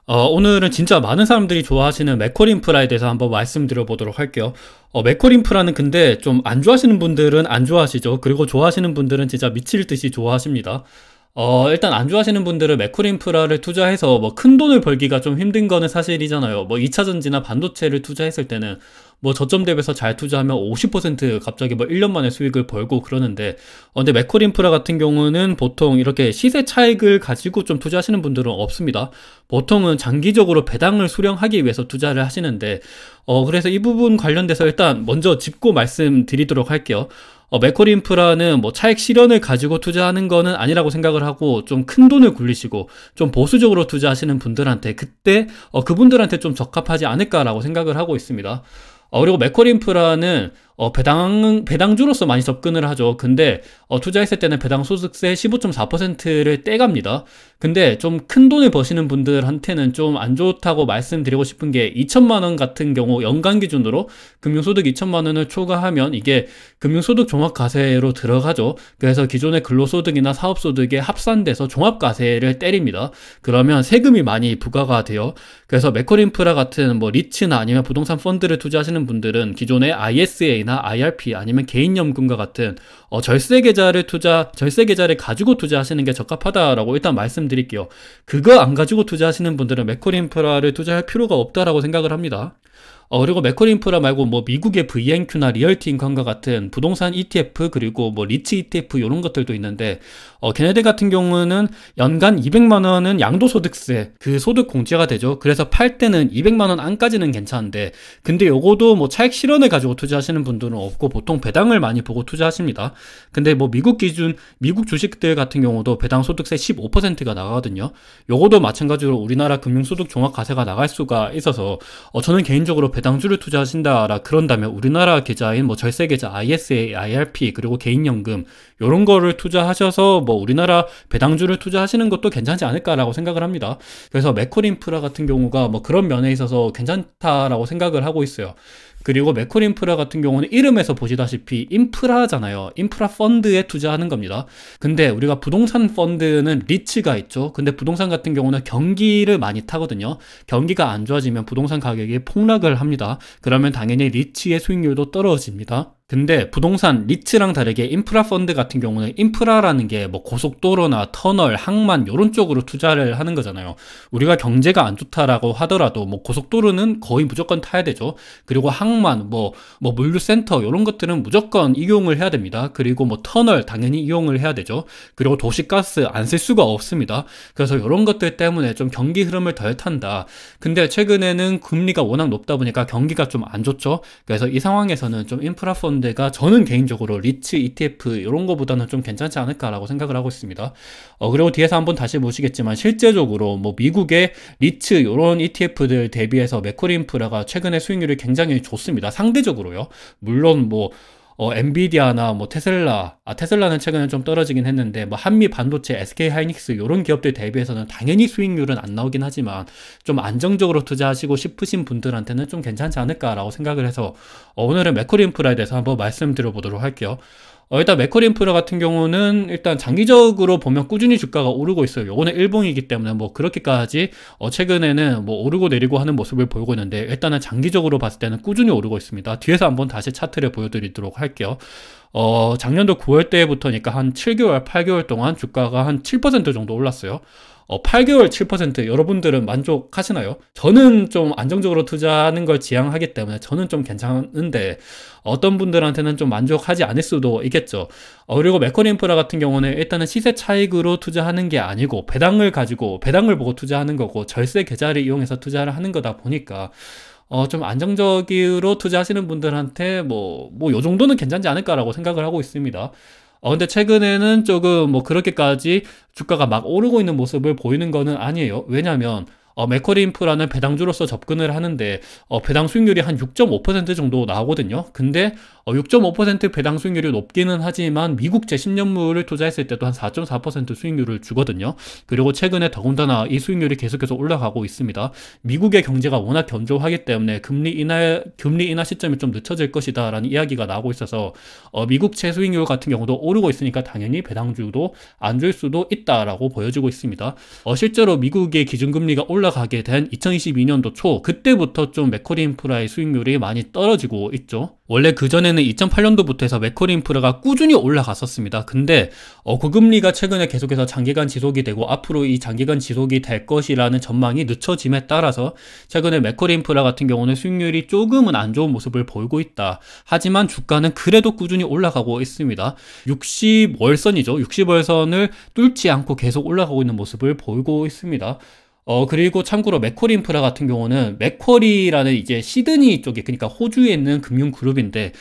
오늘은 진짜 많은 사람들이 좋아하시는 맥콜인프라에 대해서 한번 말씀드려 보도록 할게요. 맥콜인프라는 근데 좀 안 좋아하시는 분들은 안 좋아하시죠. 그리고 좋아하시는 분들은 진짜 미칠 듯이 좋아하십니다. 일단 안 좋아하시는 분들은 맥콜인프라를 투자해서 뭐 큰 돈을 벌기가 좀 힘든 거는 사실이잖아요. 뭐 2차 전지나 반도체를 투자했을 때는 뭐 저점 대비해서 잘 투자하면 50% 갑자기 뭐 1년 만에 수익을 벌고 그러는데, 근데 맥콜인프라 같은 경우는 보통 이렇게 시세 차익을 가지고 좀 투자하시는 분들은 없습니다. 보통은 장기적으로 배당을 수령하기 위해서 투자를 하시는데, 그래서 이 부분 관련돼서 일단 먼저 짚고 말씀드리도록 할게요. 맥콜인프라는 뭐 차익 실현을 가지고 투자하는 거는 아니라고 생각을 하고, 좀 큰 돈을 굴리시고 좀 보수적으로 투자하시는 분들한테 그때 그분들한테 좀 적합하지 않을까라고 생각을 하고 있습니다. 그리고 맥콜인프라는 배당주로서 많이 접근을 하죠. 근데 투자했을 때는 배당 소득세 15.4%를 떼갑니다. 근데 좀 큰 돈을 버시는 분들한테는 좀 안 좋다고 말씀드리고 싶은 게, 2천만 원 같은 경우 연간 기준으로 금융소득 2천만 원을 초과하면 이게 금융소득 종합과세로 들어가죠. 그래서 기존의 근로소득이나 사업소득에 합산돼서 종합과세를 때립니다. 그러면 세금이 많이 부과가 돼요. 그래서 맥콜인프라 같은 뭐 리츠나 아니면 부동산 펀드를 투자하시는 분들은 기존의 ISA나 IRP 아니면 개인연금과 같은 절세 계좌를 가지고 투자하시는 게 적합하다라고 일단 말씀드릴게요. 그거 안 가지고 투자하시는 분들은 맥콜인프라를 투자할 필요가 없다라고 생각을 합니다. 그리고 맥콜인프라 말고 뭐 미국의 VNQ나 리얼티인컴과 같은 부동산 ETF, 그리고 뭐 리츠 ETF 이런 것들도 있는데, 걔네들 같은 경우는 연간 200만 원은 양도소득세 그 소득 공제가 되죠. 그래서 팔 때는 200만 원 안까지는 괜찮은데, 근데 요거도 뭐 차익 실현을 가지고 투자하시는 분들은 없고 보통 배당을 많이 보고 투자하십니다. 근데 뭐 미국 기준 미국 주식들 같은 경우도 배당 소득세 15%가 나가거든요. 요거도 마찬가지로 우리나라 금융소득 종합과세가 나갈 수가 있어서, 저는 개인적으로 배당주를 투자하신다라 그런다면 우리나라 계좌인 뭐 절세 계좌 ISA, IRP 그리고 개인연금 요런 거를 투자하셔서 뭐 우리나라 배당주를 투자하시는 것도 괜찮지 않을까라고 생각을 합니다. 그래서 맥콜인프라 같은 경우가 뭐 그런 면에 있어서 괜찮다라고 생각을 하고 있어요. 그리고 맥콜인프라 같은 경우는 이름에서 보시다시피 인프라잖아요. 인프라 펀드에 투자하는 겁니다. 근데 우리가 부동산 펀드는 리츠가 있죠. 근데 부동산 같은 경우는 경기를 많이 타거든요. 경기가 안 좋아지면 부동산 가격이 폭락을 합니다. 그러면 당연히 리츠의 수익률도 떨어집니다. 근데 부동산 리츠랑 다르게 인프라 펀드 같은 경우는 인프라라는 게 뭐 고속도로나 터널, 항만 요런 쪽으로 투자를 하는 거잖아요. 우리가 경제가 안 좋다라고 하더라도 뭐 고속도로는 거의 무조건 타야 되죠. 그리고 항만, 뭐 물류센터 요런 것들은 무조건 이용을 해야 됩니다. 그리고 뭐 터널 당연히 이용을 해야 되죠. 그리고 도시가스 안 쓸 수가 없습니다. 그래서 요런 것들 때문에 좀 경기 흐름을 덜 탄다. 근데 최근에는 금리가 워낙 높다 보니까 경기가 좀 안 좋죠. 그래서 이 상황에서는 좀 인프라 펀드가 저는 개인적으로 리츠 ETF 이런 거보다는 좀 괜찮지 않을까라고 생각을 하고 있습니다. 그리고 뒤에서 한번 다시 보시겠지만 실제적으로 뭐 미국의 리츠 이런 ETF들 대비해서 맥콜인프라가 최근에 수익률이 굉장히 좋습니다. 상대적으로요. 물론 뭐 엔비디아나 뭐 테슬라는 최근에 좀 떨어지긴 했는데, 뭐 한미 반도체, SK 하이닉스 이런 기업들 대비해서는 당연히 수익률은 안 나오긴 하지만 좀 안정적으로 투자하시고 싶으신 분들한테는 좀 괜찮지 않을까라고 생각을 해서 오늘은 맥콜인프라에 대해서 한번 말씀드려 보도록 할게요. 일단 맥콜인프라 같은 경우는 일단 장기적으로 보면 꾸준히 주가가 오르고 있어요. 요거는 일봉이기 때문에 뭐 그렇게까지 최근에는 뭐 오르고 내리고 하는 모습을 보이고 있는데, 일단은 장기적으로 봤을 때는 꾸준히 오르고 있습니다. 뒤에서 한번 다시 차트를 보여드리도록 할게요. 작년도 9월 때부터니까 한 7개월, 8개월 동안 주가가 한 7% 정도 올랐어요. 8개월 7% 여러분들은 만족하시나요? 저는 좀 안정적으로 투자하는 걸 지향하기 때문에 저는 좀 괜찮은데, 어떤 분들한테는 좀 만족하지 않을 수도 있겠죠. 그리고 맥콜인프라 같은 경우는 일단은 시세 차익으로 투자하는 게 아니고 배당을 보고 투자하는 거고, 절세 계좌를 이용해서 투자를 하는 거다 보니까 좀 안정적으로 투자하시는 분들한테 요 정도는 괜찮지 않을까라고 생각을 하고 있습니다. 근데 최근에는 조금 뭐 그렇게까지 주가가 막 오르고 있는 모습을 보이는 거는 아니에요. 왜냐면 맥콜인프라는 배당주로서 접근을 하는데 배당 수익률이 한 6.5% 정도 나오거든요. 근데 6.5% 배당 수익률이 높기는 하지만 미국제 10년물을 투자했을 때도 한 4.4% 수익률을 주거든요. 그리고 최근에 더군다나 이 수익률이 계속해서 올라가고 있습니다. 미국의 경제가 워낙 견조하기 때문에 금리 인하 시점이 좀 늦춰질 것이다 라는 이야기가 나오고 있어서 미국채 수익률 같은 경우도 오르고 있으니까 당연히 배당주도 안 줄 수도 있다라고 보여지고 있습니다. 실제로 미국의 기준금리가 올라 올라가게 된 2022년도 초, 그때부터 좀 맥쿼리 인프라의 수익률이 많이 떨어지고 있죠. 원래 그전에는 2008년도부터 해서 맥쿼리 인프라가 꾸준히 올라갔었습니다. 근데 고금리가 최근에 계속해서 장기간 지속이 되고 앞으로 이 장기간 지속이 될 것이라는 전망이 늦춰짐에 따라서 최근에 맥쿼리 인프라 같은 경우는 수익률이 조금은 안 좋은 모습을 보이고 있다. 하지만 주가는 그래도 꾸준히 올라가고 있습니다. 60월선이죠. 60월선을 뚫지 않고 계속 올라가고 있는 모습을 보이고 있습니다. 그리고 참고로 맥쿼리 인프라 같은 경우는 맥쿼리라는 이제 시드니 쪽에, 그러니까 호주에 있는 금융그룹인데,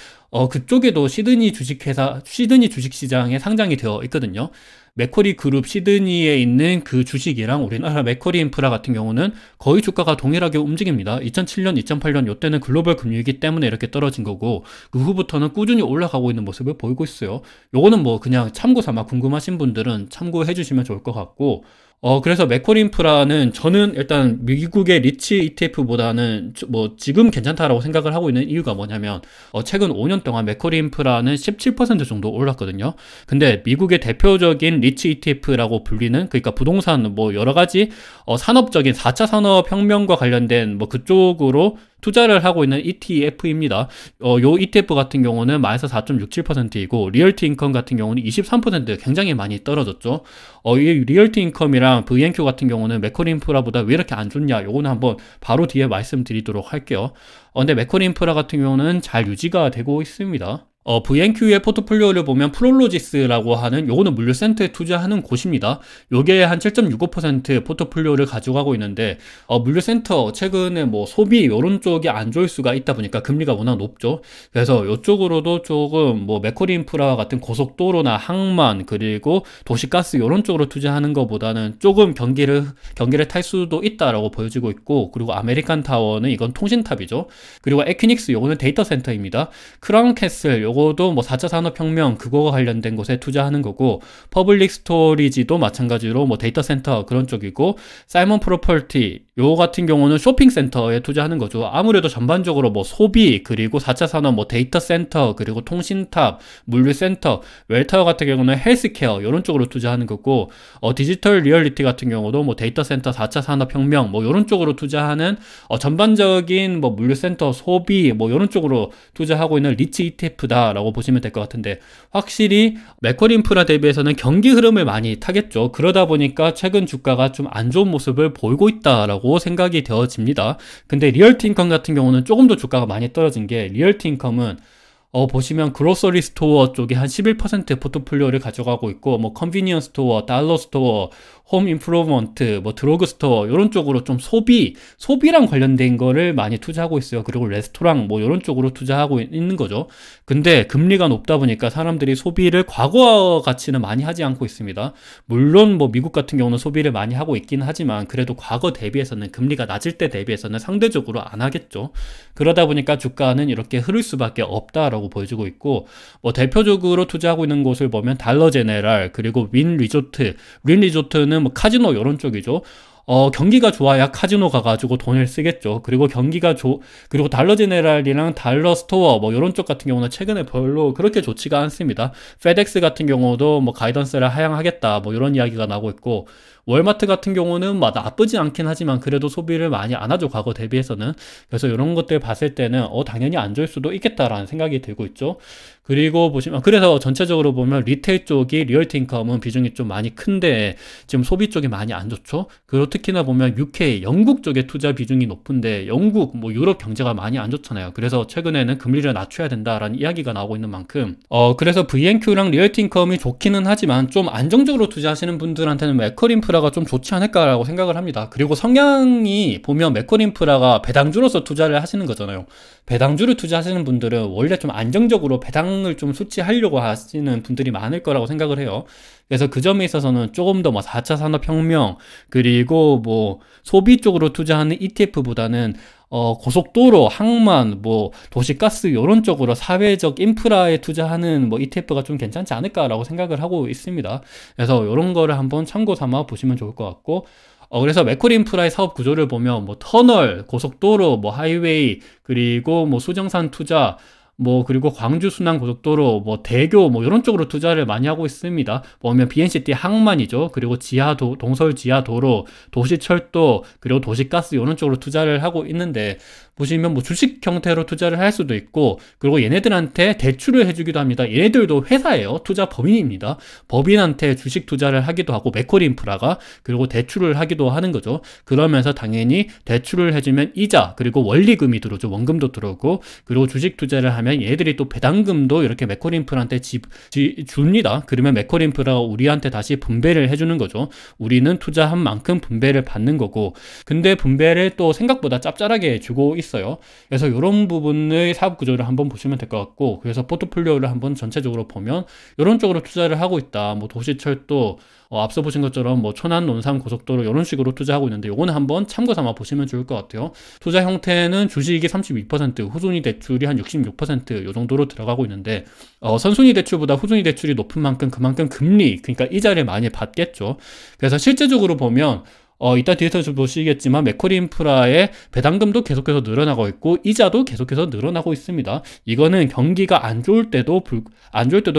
그쪽에도 시드니 주식시장에 상장이 되어 있거든요. 맥쿼리 그룹 시드니에 있는 그 주식이랑 우리나라 맥쿼리 인프라 같은 경우는 거의 주가가 동일하게 움직입니다. 2007년, 2008년 이때는 글로벌 금융위기 때문에 이렇게 떨어진 거고, 그 후부터는 꾸준히 올라가고 있는 모습을 보이고 있어요. 요거는 뭐 그냥 참고 삼아 궁금하신 분들은 참고해 주시면 좋을 것 같고, 그래서 맥쿼리 인프라는 저는 일단 미국의 리치 ETF보다는 뭐 지금 괜찮다라고 생각을 하고 있는 이유가 뭐냐면, 최근 5년 동안 맥쿼리 인프라는 17% 정도 올랐거든요. 근데 미국의 대표적인 리치 ETF라고 불리는, 그러니까 부동산 뭐 여러 가지 산업적인 4차 산업혁명과 관련된 뭐 그쪽으로 투자를 하고 있는 ETF입니다. 요 ETF 같은 경우는 마이너스 4.67%이고 리얼티 인컴 같은 경우는 23% 굉장히 많이 떨어졌죠. 이 리얼티 인컴이랑 VNQ 같은 경우는 맥쿼리 인프라보다 왜 이렇게 안 좋냐, 요거는 한번 바로 뒤에 말씀드리도록 할게요. 근데 맥쿼리 인프라 같은 경우는 잘 유지가 되고 있습니다. VNQ의 포트폴리오를 보면 프롤로지스라고 하는, 요거는 물류센터에 투자하는 곳입니다. 요게 한 7.65% 포트폴리오를 가져가고 있는데, 물류센터 최근에 뭐 소비 요런 쪽이 안 좋을 수가 있다 보니까 금리가 워낙 높죠. 그래서 요쪽으로도 조금 뭐 맥쿼리 인프라와 같은 고속도로나 항만 그리고 도시가스 요런 쪽으로 투자하는 것보다는 조금 경기를 탈 수도 있다라고 보여지고 있고, 그리고 아메리칸 타워는 이건 통신탑이죠. 그리고 에퀴닉스 요거는 데이터 센터입니다. 크라운 캐슬 요거도 뭐 4차 산업혁명 그거와 관련된 곳에 투자하는 거고, 퍼블릭 스토리지도 마찬가지로 뭐 데이터 센터 그런 쪽이고, 사이먼 프로퍼티 요 같은 경우는 쇼핑 센터에 투자하는 거죠. 아무래도 전반적으로 뭐 소비 그리고 4차 산업 뭐 데이터 센터 그리고 통신탑 물류 센터, 웰타워 같은 경우는 헬스케어 요런 쪽으로 투자하는 거고, 디지털 리얼리티 같은 경우도 뭐 데이터 센터 4차 산업혁명 뭐 요런 쪽으로 투자하는 전반적인 뭐 물류 센터 소비 뭐 요런 쪽으로 투자하고 있는 리치 ETF다 라고 보시면 될 것 같은데, 확실히 맥쿼리 인프라 대비해서는 경기 흐름을 많이 타겠죠. 그러다 보니까 최근 주가가 좀 안 좋은 모습을 보이고 있다라고 생각이 되어집니다. 근데 리얼티 인컴 같은 경우는 조금 더 주가가 많이 떨어진 게, 리얼티 인컴은 보시면 그로서리 스토어 쪽에 한 11% 포트폴리오를 가져가고 있고, 뭐 컨비니언스 스토어, 달러 스토어, 홈 임프루먼트, 뭐 드로그 스토어 이런 쪽으로 좀 소비랑 관련된 거를 많이 투자하고 있어요. 그리고 레스토랑 뭐 이런 쪽으로 투자하고 있는 거죠. 근데 금리가 높다 보니까 사람들이 소비를 과거 같이는 많이 하지 않고 있습니다. 물론 뭐 미국 같은 경우는 소비를 많이 하고 있긴 하지만 그래도 과거 대비해서는, 금리가 낮을 때 대비해서는 상대적으로 안 하겠죠. 그러다 보니까 주가는 이렇게 흐를 수밖에 없다라고 보여지고 있고, 뭐 대표적으로 투자하고 있는 곳을 보면 달러 제네럴 그리고 윈 리조트는 뭐 카지노 이런 쪽이죠. 경기가 좋아야 카지노 가가지고 돈을 쓰겠죠. 그리고 그리고 달러 제네럴이랑 달러 스토어 뭐 이런 쪽 같은 경우는 최근에 별로 그렇게 좋지가 않습니다. 페덱스 같은 경우도 뭐 가이던스를 하향하겠다 뭐 이런 이야기가 나오고 있고, 월마트 같은 경우는 뭐 나쁘지 않긴 하지만 그래도 소비를 많이 안 하죠, 과거 대비해서는. 그래서 이런 것들 봤을 때는 당연히 안 좋을 수도 있겠다라는 생각이 들고 있죠. 그리고 보시면, 그래서 전체적으로 보면 리테일 쪽이 리얼티 인컴은 비중이 좀 많이 큰데 지금 소비 쪽이 많이 안 좋죠. 그리고 특히나 보면 UK, 영국 쪽에 투자 비중이 높은데, 영국, 뭐 유럽 경제가 많이 안 좋잖아요. 그래서 최근에는 금리를 낮춰야 된다라는 이야기가 나오고 있는 만큼, 그래서 VNQ랑 리얼티 인컴이 좋기는 하지만 좀 안정적으로 투자하시는 분들한테는 맥쿼리 인프라가 좀 좋지 않을까라고 생각을 합니다. 그리고 성향이 보면 맥쿼리 인프라가 배당주로서 투자를 하시는 거잖아요. 배당주를 투자하시는 분들은 원래 좀 안정적으로 배당을 좀 수치하려고 하시는 분들이 많을 거라고 생각을 해요. 그래서 그 점에 있어서는 조금 더 뭐 4차 산업혁명 그리고 뭐 소비 쪽으로 투자하는 ETF보다는 고속도로, 항만, 뭐 도시가스 이런 쪽으로 사회적 인프라에 투자하는 뭐 ETF가 좀 괜찮지 않을까라고 생각을 하고 있습니다. 그래서 이런 거를 한번 참고 삼아 보시면 좋을 것 같고, 그래서 맥쿼리 인프라의 사업 구조를 보면 뭐 터널, 고속도로, 뭐 하이웨이, 그리고 뭐 수정산 투자, 뭐 그리고 광주 순환 고속도로, 뭐 대교 뭐 이런 쪽으로 투자를 많이 하고 있습니다. 보면 BNCT 항만이죠. 그리고 동서울 지하도로, 도시철도, 그리고 도시가스 이런 쪽으로 투자를 하고 있는데, 보시면 뭐 주식 형태로 투자를 할 수도 있고, 그리고 얘네들한테 대출을 해주기도 합니다. 얘네들도 회사예요. 투자 법인입니다. 법인한테 주식 투자를 하기도 하고, 맥쿼리 인프라가, 그리고 대출을 하기도 하는 거죠. 그러면서 당연히 대출을 해주면 이자, 그리고 원리금이 들어오죠. 원금도 들어오고, 그리고 주식 투자를 하면 얘들이 또 배당금도 이렇게 맥쿼리 인프라한테 줍니다. 그러면 맥쿼리 인프라가 우리한테 다시 분배를 해주는 거죠. 우리는 투자한 만큼 분배를 받는 거고, 근데 분배를 또 생각보다 짭짤하게 주고 있어요. 그래서 이런 부분의 사업 구조를 한번 보시면 될 것 같고, 그래서 포트폴리오를 한번 전체적으로 보면 이런 쪽으로 투자를 하고 있다. 뭐 도시철도, 앞서 보신 것처럼 뭐 천안 논산 고속도로 이런 식으로 투자하고 있는데, 요거는 한번 참고 삼아 보시면 좋을 것 같아요. 투자 형태는 주식이 32%, 후순위 대출이 한 66%요 정도로 들어가고 있는데, 선순위 대출보다 후순위 대출이 높은 만큼 그만큼 금리, 그러니까 이자를 많이 받겠죠. 그래서 실제적으로 보면 이따 뒤에서 좀 보시겠지만 맥쿼리 인프라의 배당금도 계속해서 늘어나고 있고 이자도 계속해서 늘어나고 있습니다. 이거는 경기가 안 좋을 때도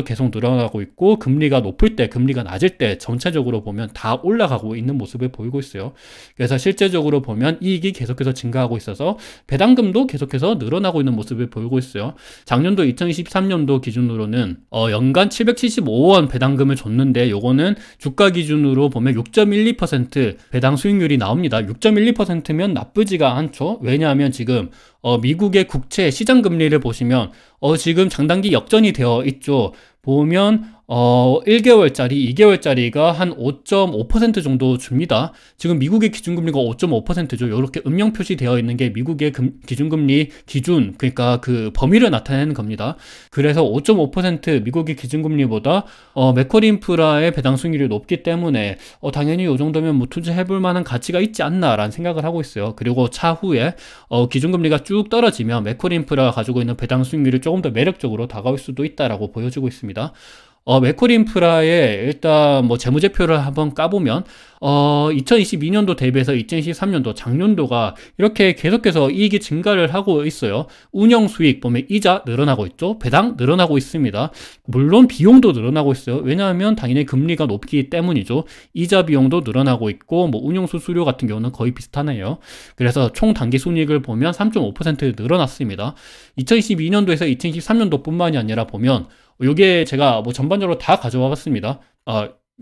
계속 늘어나고 있고, 금리가 높을 때, 금리가 낮을 때 전체적으로 보면 다 올라가고 있는 모습을 보이고 있어요. 그래서 실제적으로 보면 이익이 계속해서 증가하고 있어서 배당금도 계속해서 늘어나고 있는 모습을 보이고 있어요. 작년도 2023년도 기준으로는 연간 775원 배당금을 줬는데, 요거는 주가 기준으로 보면 6.12% 배당 수익률이 나옵니다. 6.12%면 나쁘지가 않죠. 왜냐하면 지금 미국의 국채 시장 금리를 보시면 지금 장단기 역전이 되어 있죠. 보면 1개월짜리, 2개월짜리가 한 5.5% 정도 줍니다. 지금 미국의 기준금리가 5.5%죠. 이렇게 음영 표시되어 있는 게 미국의 기준금리 기준, 그러니까 그 범위를 나타내는 겁니다. 그래서 5.5% 미국의 기준금리보다 맥쿼리 인프라의 배당 수익률이 높기 때문에 당연히 이 정도면 뭐 투자해볼 만한 가치가 있지 않나라는 생각을 하고 있어요. 그리고 차후에 기준금리가 쭉 떨어지면 맥쿼리 인프라가 가지고 있는 배당 수익률이 조금 더 매력적으로 다가올 수도 있다라고 보여지고 있습니다. 맥쿼리 인프라의 일단 뭐 재무제표를 한번 까보면 2022년도 대비해서 2023년도 작년도가 이렇게 계속해서 이익이 증가를 하고 있어요. 운영 수익 보면 이자 늘어나고 있죠. 배당 늘어나고 있습니다. 물론 비용도 늘어나고 있어요. 왜냐하면 당연히 금리가 높기 때문이죠. 이자 비용도 늘어나고 있고, 뭐 운용 수수료 같은 경우는 거의 비슷하네요. 그래서 총 당기 순이익을 보면 3.5% 늘어났습니다. 2022년도에서 2023년도 뿐만이 아니라 보면 요게 제가 뭐 전반적으로 다 가져와 봤습니다.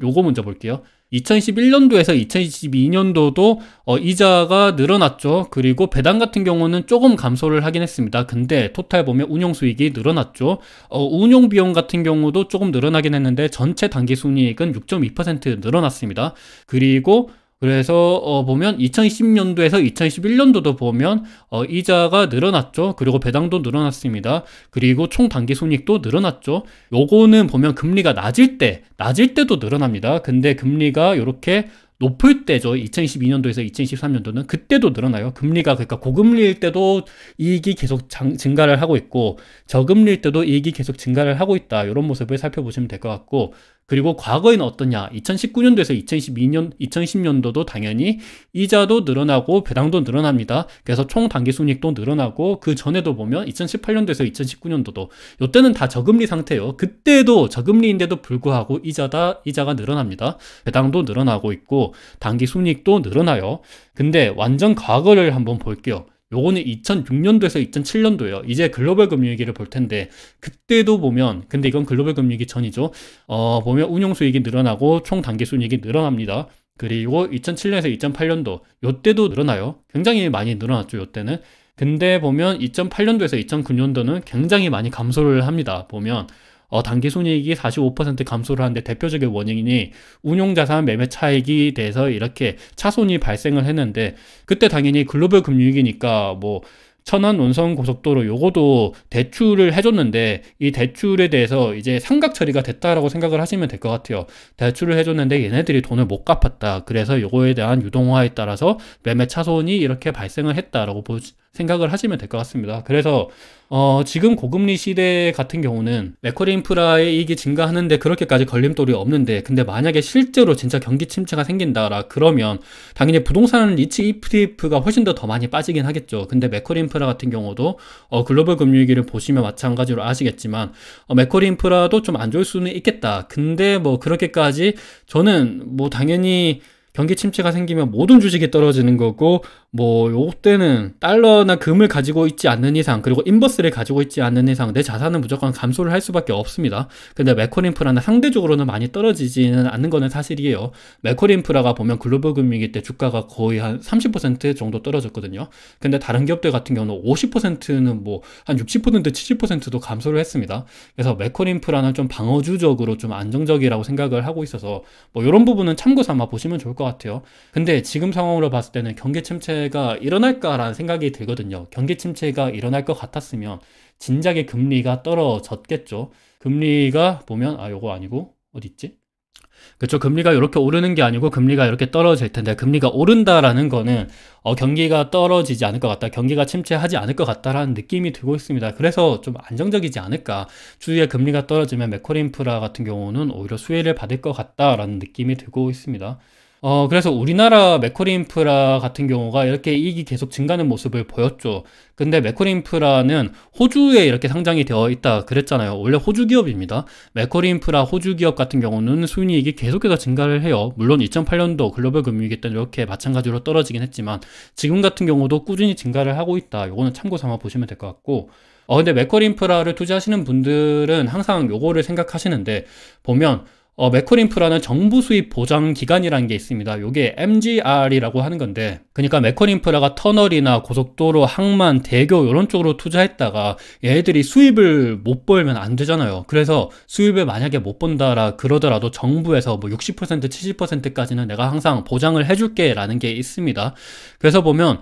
요거 먼저 볼게요. 2021년도에서 2022년도도 이자가 늘어났죠. 그리고 배당 같은 경우는 조금 감소를 하긴 했습니다. 근데 토탈 보면 운용 수익이 늘어났죠. 운용 비용 같은 경우도 조금 늘어나긴 했는데 전체 당기 순이익은 6.2% 늘어났습니다. 그래서 보면 2020년도에서 2021년도도 보면 이자가 늘어났죠. 그리고 배당도 늘어났습니다. 그리고 총 당기 순이익도 늘어났죠. 요거는 보면 금리가 낮을 때도 늘어납니다. 근데 금리가 이렇게 높을 때죠. 2022년도에서 2023년도는 그때도 늘어나요. 금리가, 그러니까 고금리일 때도 이익이 계속 증가를 하고 있고, 저금리일 때도 이익이 계속 증가를 하고 있다. 이런 모습을 살펴보시면 될 것 같고, 그리고 과거에는 어떠냐? 2019년도에서 2020년도도 당연히 이자도 늘어나고 배당도 늘어납니다. 그래서 총 당기 순이익도 늘어나고, 그 전에도 보면 2018년도에서 2019년도도 이때는 다 저금리 상태예요. 그때도 저금리인데도 불구하고 이자가 늘어납니다. 배당도 늘어나고 있고 당기 순이익도 늘어나요. 근데 완전 과거를 한번 볼게요. 요거는 2006년도에서 2007년도예요. 이제 글로벌 금융위기를 볼 텐데, 그때도 보면, 근데 이건 글로벌 금융위기 전이죠. 보면 운용 수익이 늘어나고 총 당기 순이익이 늘어납니다. 그리고 2007년에서 2008년도 요때도 늘어나요. 굉장히 많이 늘어났죠, 요때는. 근데 보면 2008년도에서 2009년도는 굉장히 많이 감소를 합니다. 보면 당기 순이익이 45% 감소를 하는데 대표적인 원인이 운용자산 매매 차익이 돼서 이렇게 차손이 발생을 했는데, 그때 당연히 글로벌 금융위기니까 뭐 천안 논산 고속도로 요거도 대출을 해줬는데, 이 대출에 대해서 이제 상각 처리가 됐다라고 생각을 하시면 될 것 같아요. 대출을 해줬는데 얘네들이 돈을 못 갚았다. 그래서 요거에 대한 유동화에 따라서 매매 차손이 이렇게 발생을 했다라고 생각을 하시면 될 것 같습니다. 그래서 지금 고금리 시대 같은 경우는 맥쿼리 인프라의 이익이 증가하는데 그렇게까지 걸림돌이 없는데, 근데 만약에 실제로 진짜 경기 침체가 생긴다라 그러면 당연히 부동산 리츠 ETF가 훨씬 더 많이 빠지긴 하겠죠. 근데 맥쿼리 인프라 같은 경우도 글로벌 금융위기를 보시면 마찬가지로 아시겠지만 맥쿼리 인프라도 좀 안 좋을 수는 있겠다. 근데 뭐 그렇게까지 저는 뭐 당연히 경기 침체가 생기면 모든 주식이 떨어지는 거고, 뭐 요때는 달러나 금을 가지고 있지 않는 이상, 그리고 인버스를 가지고 있지 않는 이상 내 자산은 무조건 감소를 할 수밖에 없습니다. 근데 맥쿼리 인프라는 상대적으로는 많이 떨어지지는 않는 거는 사실이에요. 맥쿼리 인프라가 보면 글로벌 금융위기 때 주가가 거의 한 30% 정도 떨어졌거든요. 근데 다른 기업들 같은 경우는 50%는 뭐 한 60% 70%도 감소를 했습니다. 그래서 맥쿼리 인프라는 좀 방어주적으로 좀 안정적이라고 생각을 하고 있어서 뭐 이런 부분은 참고 삼아 보시면 좋을 것 같아요. 근데 지금 상황으로 봤을 때는 경기 침체가 일어날까라는 생각이 들거든요. 경기 침체가 일어날 것 같았으면 진작에 금리가 떨어졌겠죠. 금리가 보면 요거 아니고 어디 있지? 그렇죠. 금리가 이렇게 오르는 게 아니고 금리가 이렇게 떨어질 텐데, 금리가 오른다라는 거는 경기가 떨어지지 않을 것 같다, 경기가 침체하지 않을 것 같다라는 느낌이 들고 있습니다. 그래서 좀 안정적이지 않을까. 주위에 금리가 떨어지면 맥쿼리 인프라 같은 경우는 오히려 수혜를 받을 것 같다라는 느낌이 들고 있습니다. 그래서 우리나라 맥쿼리 인프라 같은 경우가 이렇게 이익이 계속 증가하는 모습을 보였죠. 근데 맥쿼리 인프라는 호주에 이렇게 상장이 되어 있다 그랬잖아요. 원래 호주 기업입니다. 맥쿼리 인프라 호주 기업 같은 경우는 순이익이 계속해서 증가를 해요. 물론 2008년도 글로벌 금융위기 때는 이렇게 마찬가지로 떨어지긴 했지만 지금 같은 경우도 꾸준히 증가를 하고 있다. 요거는 참고 삼아 보시면 될 것 같고, 근데 맥쿼리 인프라를 투자하시는 분들은 항상 요거를 생각하시는데, 보면 맥쿼리 인프라는 정부 수입 보장 기간이라는 게 있습니다. 요게 MGR이라고 하는 건데, 그러니까 맥쿼리 인프라가 터널이나 고속도로, 항만, 대교 이런 쪽으로 투자했다가 얘네들이 수입을 못 벌면 안 되잖아요. 그래서 수입을 만약에 못 본다라 그러더라도 정부에서 뭐 60% 70%까지는 내가 항상 보장을 해줄게 라는 게 있습니다. 그래서 보면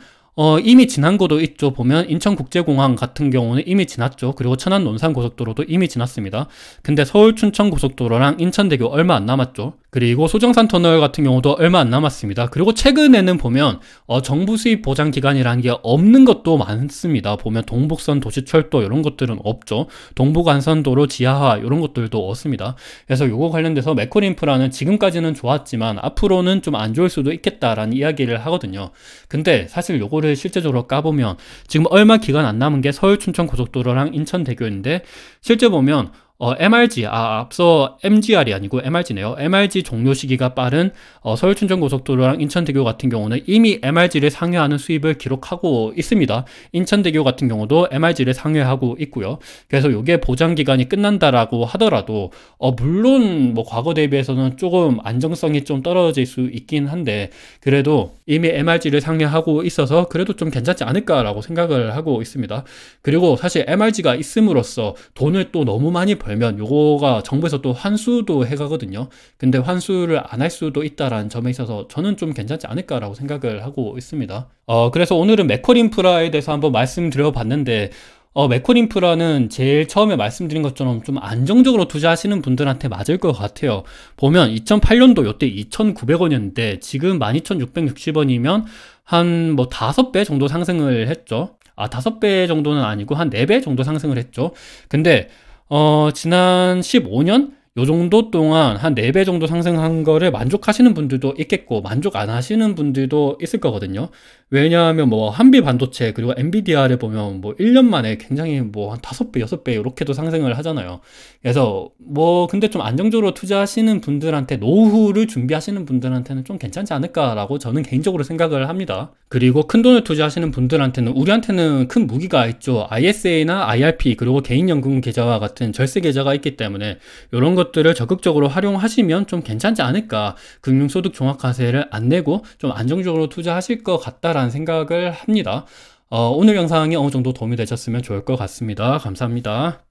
이미 지난 거도 있죠. 보면 인천국제공항 같은 경우는 이미 지났죠. 그리고 천안 논산고속도로도 이미 지났습니다. 근데 서울 춘천고속도로랑 인천대교 얼마 안 남았죠. 그리고 소정산 터널 같은 경우도 얼마 안 남았습니다. 그리고 최근에는 보면 정부 수입 보장 기간이라는 게 없는 것도 많습니다. 보면 동북선 도시철도 이런 것들은 없죠. 동부간선도로 지하화 이런 것들도 없습니다. 그래서 요거 관련돼서 맥쿼리 인프라는 지금까지는 좋았지만 앞으로는 좀 안 좋을 수도 있겠다라는 이야기를 하거든요. 근데 사실 요거를 실제적으로 까보면 지금 얼마 기간 안 남은 게 서울 춘천 고속도로랑 인천대교인데, 실제 보면 MRG, 앞서 MGR이 아니고 MRG네요. MRG 종료 시기가 빠른 서울 춘천고속도로랑 인천대교 같은 경우는 이미 MRG를 상회하는 수입을 기록하고 있습니다. 인천대교 같은 경우도 MRG를 상회하고 있고요. 그래서 이게 보장 기간이 끝난다라고 하더라도 물론 뭐 과거 대비해서는 조금 안정성이 좀 떨어질 수 있긴 한데, 그래도 이미 MRG를 상회하고 있어서 그래도 좀 괜찮지 않을까라고 생각을 하고 있습니다. 그리고 사실 MRG가 있음으로써 돈을 또 너무 많이 벌면 요거가 정부에서 또 환수도 해가거든요. 근데 환수를 안 할 수도 있다라는 점에 있어서 저는 좀 괜찮지 않을까라고 생각을 하고 있습니다. 그래서 오늘은 맥쿼리 인프라에 대해서 한번 말씀드려 봤는데, 맥쿼리 인프라는 제일 처음에 말씀드린 것처럼 좀 안정적으로 투자하시는 분들한테 맞을 것 같아요. 보면 2008년도 요때 2,900원이었는데 지금 12,660원이면 한 뭐 5배 정도 상승을 했죠. 5배 정도는 아니고 한 4배 정도 상승을 했죠. 근데 지난 15년? 요 정도 동안 한 4배 정도 상승한 거를 만족하시는 분들도 있겠고 만족 안 하시는 분들도 있을 거거든요. 왜냐하면 뭐 한비 반도체 그리고 엔비디아를 보면 뭐 1년 만에 굉장히 뭐 한 5배, 6배 이렇게도 상승을 하잖아요. 그래서 뭐 근데 좀 안정적으로 투자하시는 분들한테, 노후를 준비하시는 분들한테는 좀 괜찮지 않을까라고 저는 개인적으로 생각을 합니다. 그리고 큰 돈을 투자하시는 분들한테는, 우리한테는 큰 무기가 있죠. ISA나 IRP 그리고 개인연금 계좌와 같은 절세 계좌가 있기 때문에 이런 것들을 적극적으로 활용하시면 좀 괜찮지 않을까. 금융소득 종합과세를 안 내고 좀 안정적으로 투자하실 것 같다라는 생각을 합니다. 오늘 영상이 어느 정도 도움이 되셨으면 좋을 것 같습니다. 감사합니다.